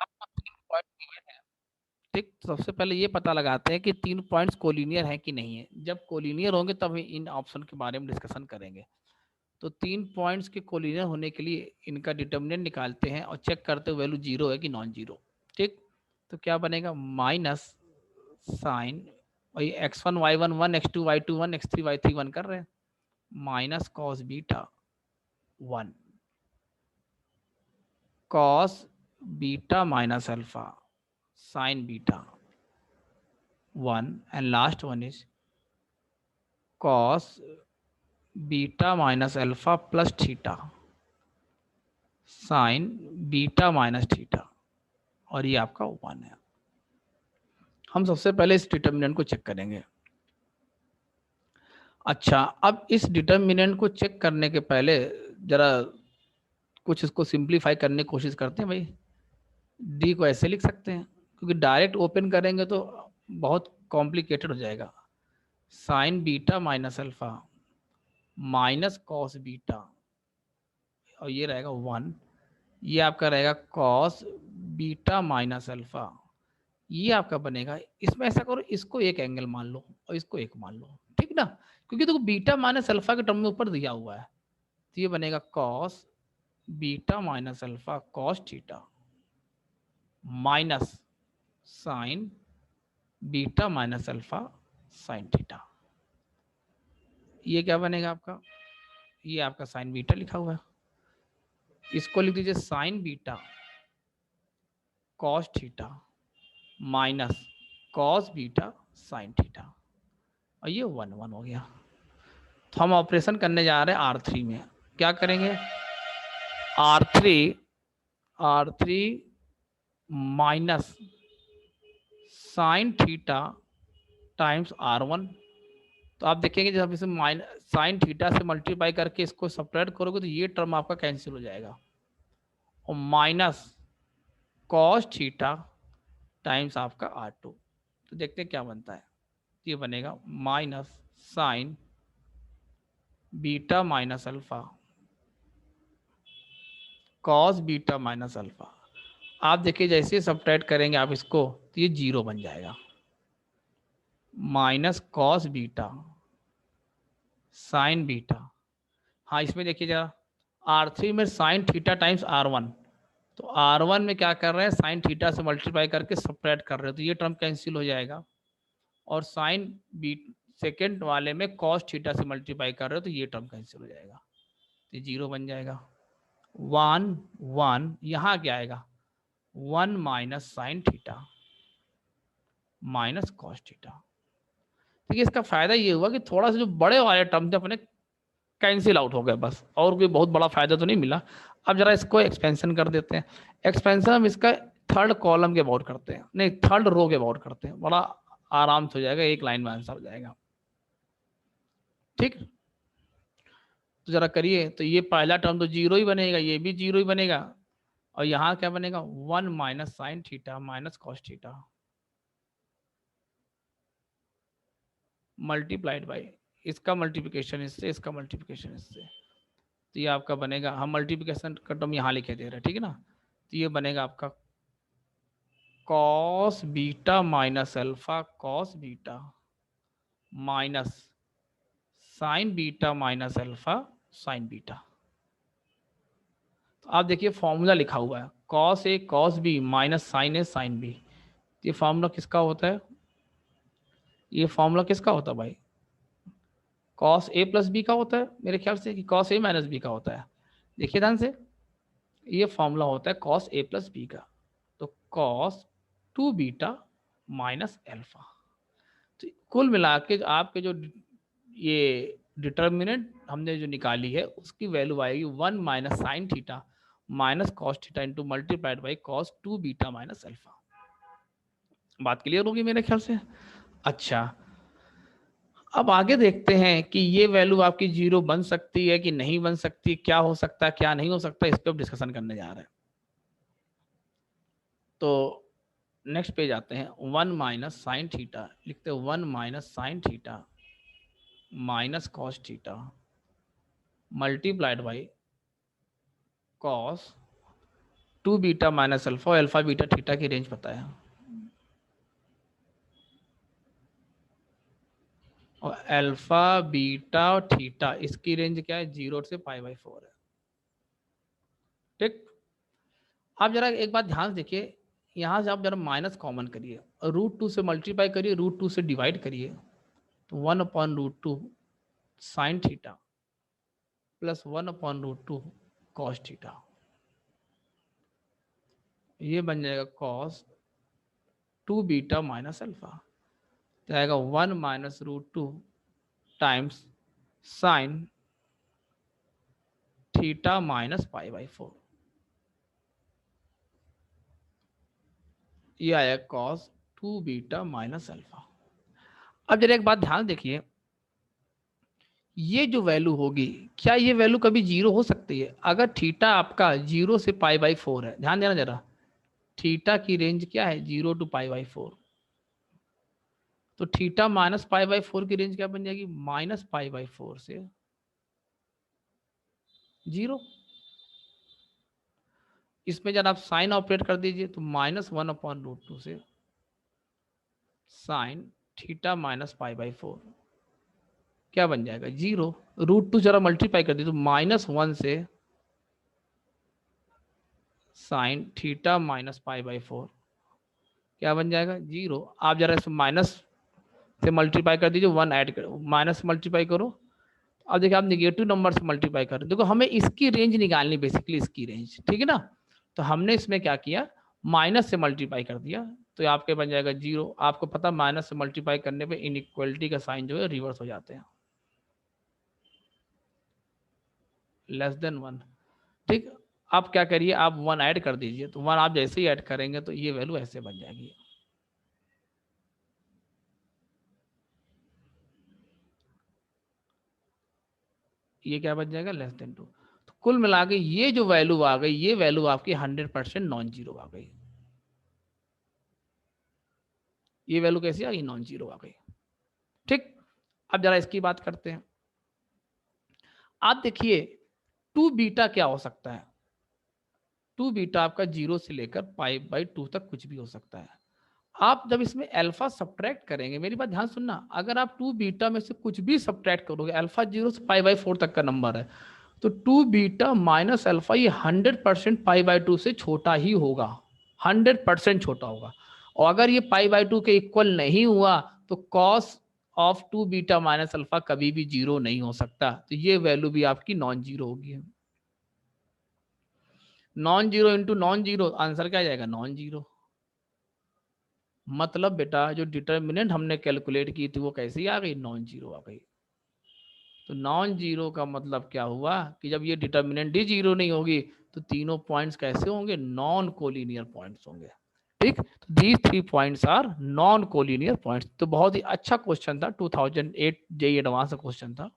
आपको 3 पॉइंट दिए हैं, ठीक। तो सबसे पहले ये पता लगाते हैं कि 3 पॉइंट्स कोलिनियर हैं कि नहीं है। जब कोलिनियर होंगे तब इन ऑप्शन के बारे में डिस्कशन करेंगे। तो 3 पॉइंट्स के कोलिनियर होने के लिए इनका डिटर्मिनेंट निकालते हैं और चेक करते हैं वैल्यू जीरो है कि नॉन जीरो, ठीक। तो क्या बनेगा, माइनस साइन, वही x1 y1 1, x2 y2 1, x3 y3 1 कर रहे हैं, minus cos beta 1, cos beta minus alpha sign beta 1, and last one is cos beta minus alpha plus theta sine beta minus theta, और ये आपका 1 है। हम सबसे पहले इस डिटर्मिनेंट को चेक करेंगे। अच्छा, अब इस डिटर्मिनेंट को चेक करने के पहले जरा कुछ इसको सिंप्लीफाई करने की कोशिश करते हैं भाई। डी को ऐसे लिख सकते हैं, क्योंकि डायरेक्ट ओपन करेंगे तो बहुत कॉम्प्लिकेटेड हो जाएगा। Sign beta minus alpha minus cos beta, और ये रहेगा 1, ये आपका रहेगा कॉस बीटा माइनस अल्फा, ये आपका बनेगा। इसमें ऐसा करो, इसको एक एंगल मान लो और इसको एक मान लो, ठीक ना, क्योंकि देखो बीटा माइनस अल्फा के टर्म में ऊपर दिया हुआ है। तो ये बनेगा cos beta minus alpha cos theta minus sign beta minus alpha sine theta. ये क्या बनेगा आपका, ये आपका साइन बीटा लिखा हुआ है, इसको लिख दीजिए sign beta cos theta minus cos beta sine theta, और ये 1 1 हो गया। तो हम ऑपरेशन करने जा रहे हैं R3 में। क्या करेंगे, R3 R3 minus sine theta times R1। तो आप देखेंगे जब इसे माइनस साइन थीटा से मल्टीप्लाई करके इसको सपरेट करोगे तो ये टर्म आपका कैंसिल हो जाएगा, और माइनस कॉस थीटा टाइम्स आपका R2। तो देखते हैं क्या बनता है। ये बनेगा minus sign beta minus alpha cos beta minus alpha. आप देखिए जैसे सब्ट्रैक्ट करेंगे आप इसको तो ये जीरो बन जाएगा, minus cos beta sine beta. हाँ, इसमें देखिए जरा, R3 में साइन थीटा टाइम्स R1, तो R1 में क्या कर रहे हैं, साइन थीटा से मल्टीप्लाई करके सब्ट्रैक्ट कर रहे हैं, तो ये टर्म कैंसिल हो जाएगा। और साइन बी सेकेंड वाले में कॉस थीटा से मल्टीप्लाई कर रहे हो तो ये टर्म कैंसिल हो जाएगा, तो जीरो बन जाएगा। 1 1 यहाँ क्या आएगा, 1 minus sign theta minus cos theta. ठीक है, इसका फायदा ये हुआ कि थोड़ा सा जो बड़े वाले टर्म थे अपने कैंसिल आउट हो गए बस, और कोई बहुत बड़ा फायदा तो नहीं मिला। अब जरा इसको एक्सपेंशन कर देते हैं। एक्सपेंशन हम इसका थर्ड कॉलम के अबाउट करते हैं, नहीं थर्ड रो के अबाउट करते हैं, बड़ा आराम से हो जाएगा, एक लाइन में आंसर हो जाएगा, ठीक। तो जरा करिए, तो ये पहला टर्म तो जीरो ही बनेगा, ये भी जीरो ही बनेगा, और यहाँ क्या बनेगा, 1 minus sign theta minus cos theta multiplied by इसका मल्टीप्लिकेशन इससे, इसका मल्टीप्लिकेशन इससे। तो ये आपका बनेगा, हम मल्टीप्लिकेशन का टर्म यहाँ लिखे दे रहे हैं, ठीक है ना। तो ये बनेगा आपका cos beta minus alpha cos beta minus sign beta minus alpha sign beta. तो आप देखिए फॉर्मूला लिखा हुआ है, cos A cos B minus sign A sine B. ये फॉर्मूला किसका होता है, ये फॉर्मूला किसका होता है भाई, कॉस ए प्लस बी का होता है मेरे ख्याल से, कि कॉस ए माइनस बी का होता है। देखिए ध्यान से, ये फॉर्मूला होता है कॉस ए प्लस बी का, तो कॉस 2 बीटा माइनस एल्फा। तो कुल मिला के आपके जो ये डिटर्मिनेंट हमने जो निकाली है उसकी वैल्यू आएगी 1 minus sign theta minus cos theta into multiplied by cos 2 beta minus alpha. बात क्लियर होगी मेरे ख्याल से। अच्छा, अब आगे देखते हैं कि ये वैल्यू आपकी जीरो बन सकती है कि नहीं बन सकती, क्या हो सकता है क्या नहीं हो सकता, इस पर डिस्कशन करने जा रहे हैं। तो नेक्स्ट पेज आते हैं, 1 माइनस साइन थीटा लिखते हैं, 1 minus sign theta minus cos theta multiplied by cos 2 beta minus alpha और अल्फा बीटा थीटा की रेंज पता है, और अल्फा बीटा और थीटा इसकी रेंज क्या है, 0 से π/4 है। ठीक, आप जरा एक बात ध्यान से देखिए, यहाँ से आप जरा माइनस कॉमन करिए, √2 से मल्टीप्लाई करिए, √2 से डिवाइड करिए, तो 1/√2 sine theta plus 1/√2 cos theta, ये बन जाएगा कॉस 2 बीटा माइनस अल्फा, जाएगा 1 minus √2 times sine theta minus π/4, ये आया कॉस 2 बीटा माइनस अल्फा। अब जरा एक बात ध्यान देखिए, ये जो वैल्यू होगी, क्या ये वैल्यू कभी 0 हो सकती है? अगर थीटा आपका 0 से π/4 है, ध्यान देना जरा, थीटा की रेंज क्या है, 0 to π/4, तो थीटा माइनस π/4 की रेंज क्या बन जाएगी, माइनस π/4 से 0। इसमें जब आप साइन ऑपरेट कर दीजिए तो -1/√2 से साइन थीटा माइनस π/4 क्या बन जाएगा, 0। √2 जरा मल्टीप्लाई कर दीजिए तो -1 से साइन थीटा माइनस π/4 क्या बन जाएगा, 0। आप जरा इसमें माइनस से मल्टीप्लाई कर दीजिए, 1 ऐड करो, माइनस मल्टीप्लाई करो, अब देखिए आप निगेटिव नंबर से मल्टीप्लाई कर रहे हो। देखो हमें इसकी रेंज निकालनी, बेसिकली इसकी रेंज, ठीक है ना। तो हमने इसमें क्या किया, माइनस से मल्टीप्लाई कर दिया, तो आपके बन जाएगा 0। आपको पता माइनस से मल्टीप्लाई करने पे इनइक्वलिटी का साइन जो है रिवर्स हो जाते हैं, <<1। ठीक, आप क्या करिए, आप 1 ऐड कर दीजिए, तो 1 आप जैसे ही ऐड करेंगे तो ये वैल्यू ऐसे बन जाएगी। ये क्या बन जाएगा, <2। तो कुल मिला के ये जो वैल्यू आ गई, ये वैल्यू आपकी 100% नॉन जीरो आ गई। ये वैल्यू कैसी आ गई, नॉन जीरो आ गई। ठीक, अब जरा इसकी बात करते हैं। आप देखिए 2 बीटा क्या हो सकता है, 2 बीटा आपका 0 से लेकर π/2 तक कुछ भी हो सकता है। आप जब इसमें अल्फा सब्ट्रैक्ट करेंगे, मेरी बात ध्यान सुनना, अगर आप 2 बीटा में से कुछ भी सब्ट्रैक्ट करोगे, अल्फा 0 से π/4 तक का नंबर है, तो 2 बीटा माइनस अल्फा ये 100% π/2 से छोटा ही होगा, 100% छोटा होगा। और अगर ये π/2 के इक्वल नहीं हुआ तो cos of 2 beta minus alpha कभी भी 0 नहीं हो सकता, तो ये वैल्यू भी आपकी नॉन जीरो होगी। Non zero into non zero, answer क्या आ जाएगा, नॉन जीरो। मतलब बेटा जो डिटर्मिनेंट हमने कैलकुलेट की थी वो कैसी आ गई, नॉन जीरो आ गई। तो नॉन जीरो का मतलब क्या हुआ कि जब ये डिटर्मिनेंट ही जीरो नहीं होगी तो तीनों पॉइंट्स कैसे होंगे, नॉन कोलिनियर पॉइंट्स होंगे। ठीक, तो these 3 points are non collinear points. तो बहुत ही अच्छा क्वेश्चन था, 2008 जेईई एडवांस का क्वेश्चन था।